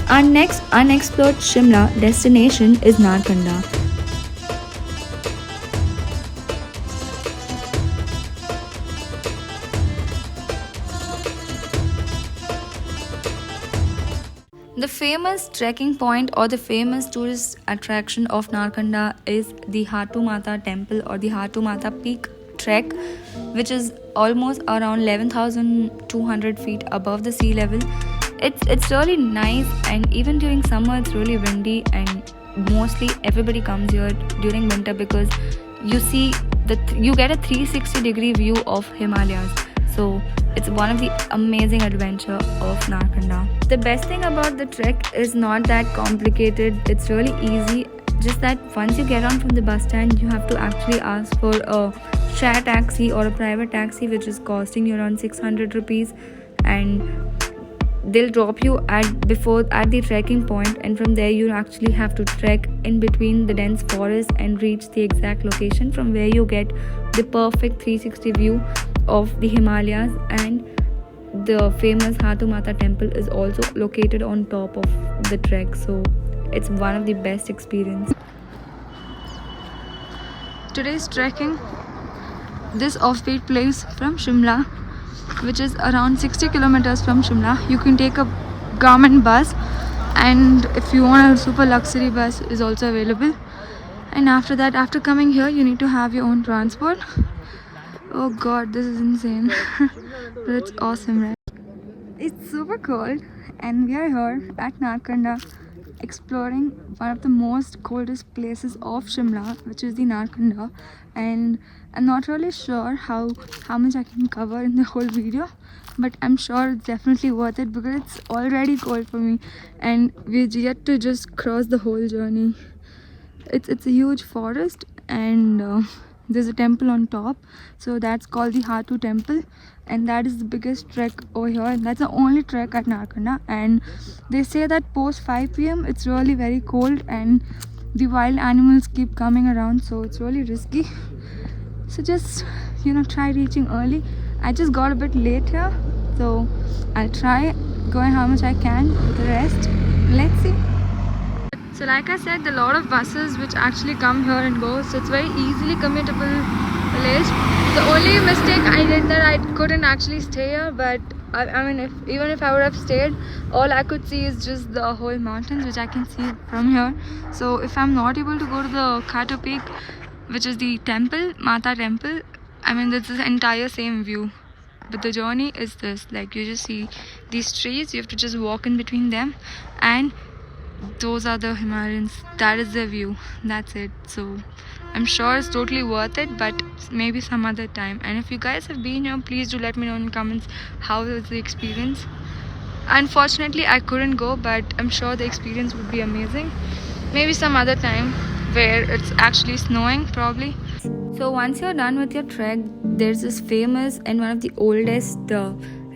Our next unexplored Shimla destination is Narkanda. The famous trekking point or the famous tourist attraction of Narkanda is the Hatu Mata Temple or the Hatu Mata Peak trek, which is almost around 11,200 feet above the sea level. It's really nice, and even during summer it's really windy, and mostly everybody comes here during winter because you get a 360-degree view of Himalayas. So it's one of the amazing adventure of Narkanda. The best thing about the trek is not that complicated. It's really easy. Just that once you get on from the bus stand, you have to actually ask for a share taxi or a private taxi, which is costing you around 600 rupees, and they'll drop you at the trekking point, and from there you actually have to trek in between the dense forest and reach the exact location from where you get the perfect 360 view of the Himalayas. And the famous Hatu Mata Temple is also located on top of the trek, so it's one of the best experience. Today's trekking, this Offbeat place from Shimla, which is around 60 kilometers from Shimla. You can take a government bus, and if you want a super luxury bus is also available. And after that, after coming here, you need to have your own transport. Oh god, this is insane. But it's awesome, right? It's super cold, and we are here at Narkanda exploring one of the most coldest places of Shimla, which is the Narkanda. And I'm not really sure how much I can cover in the whole video, but I'm sure it's definitely worth it because it's already cold for me, and we're yet to just cross the whole journey. It's a huge forest, and there's a temple on top, so that's called the Hatu Temple, and that is the biggest trek over here, and that's the only trek at Narkanda. And they say that post 5 p.m. it's really very cold, and the wild animals keep coming around, so it's really risky. So just try reaching early. I just got a bit late here, so I'll try going how much I can with the rest. Let's see. So like I said, there are a lot of buses which actually come here and go, so it's very easily commutable village. The only mistake I did that I couldn't actually stay here, but I mean, even if I would have stayed, all I could see is just the whole mountains, which I can see from here. So if I'm not able to go to the Hatu Peak, which is the temple, Mata Temple, I mean, this is the entire same view. But the journey is this, like you just see these trees, you have to just walk in between them, and those are the Himalayas. That is the view. That's it. So I'm sure it's totally worth it, but maybe some other time. And if you guys have been here, please do let me know in the comments how was the experience. Unfortunately, I couldn't go, but I'm sure the experience would be amazing. Maybe some other time where it's actually snowing, probably. So once you're done with your trek, there's this famous and one of the oldest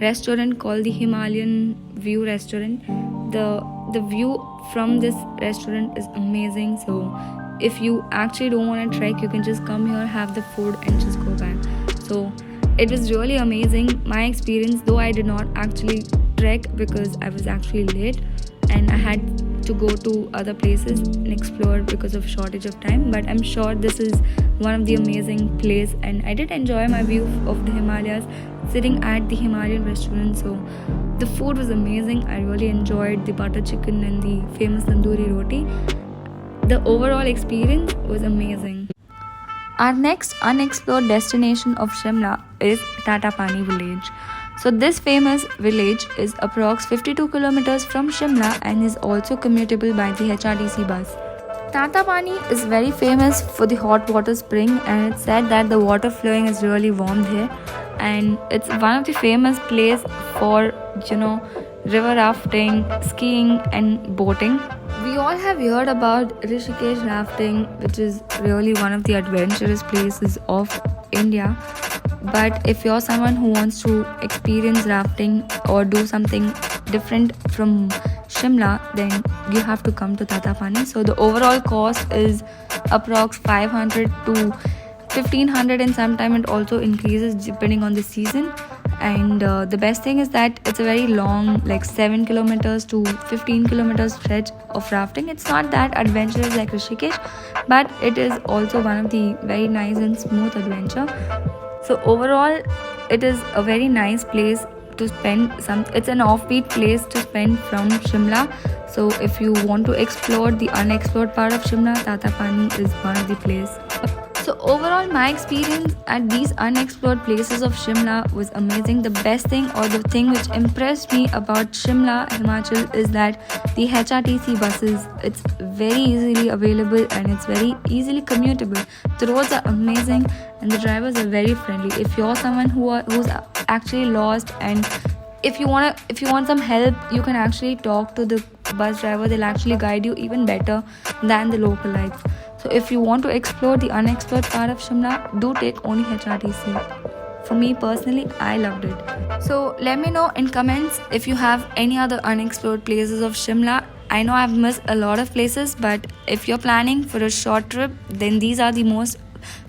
restaurant called the Himalayan View restaurant. The view from this restaurant is amazing, so if you actually don't want to trek, you can just come here, have the food, and just go back. So it was really amazing. My experience, though I did not actually trek because I was actually late and I had to go to other places and explore because of shortage of time, but I'm sure this is one of the amazing place, and I did enjoy my view of the Himalayas sitting at the Himalayan restaurant. So the food was amazing. I really enjoyed the butter chicken and the famous tandoori roti. The overall experience was amazing. Our next unexplored destination of Shimla is Tattapani village. So this famous village is approx 52 kilometers from Shimla and is also commutable by the HRTC bus. Tata Pani is very famous for the hot water spring, and it's said that the water flowing is really warm there, and it's one of the famous place for river rafting, skiing and boating. We all have heard about Rishikesh rafting, which is really one of the adventurous places of India. But if you're someone who wants to experience rafting or do something different from Shimla, then you have to come to Tata Pani. So the overall cost is approx 500 to 1500, and sometimes it also increases depending on the season. and the best thing is that it's a very long, like 7 kilometers to 15 kilometers stretch of rafting. It's not that adventurous like Rishikesh, but it is also one of the very nice and smooth adventure. So overall, it is a very nice place to spend some. It's an offbeat place to spend from Shimla. So if you want to explore the unexplored part of Shimla, Tattapani is one of the place. So overall, my experience at these unexplored places of Shimla was amazing. The best thing, or the thing which impressed me about Shimla, Himachal, is that the HRTC buses, it's very easily available and it's very easily commutable. The roads are amazing and the drivers are very friendly. If you're someone who's actually lost, and if you want some help, you can actually talk to the bus driver. They'll actually guide you even better than the localites. So if you want to explore the unexplored part of Shimla, do take only HRTC. For me personally, I loved it. So let me know in comments if you have any other unexplored places of Shimla. I know I've missed a lot of places, but if you're planning for a short trip, then these are the most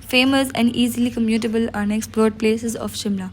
famous and easily commutable unexplored places of Shimla.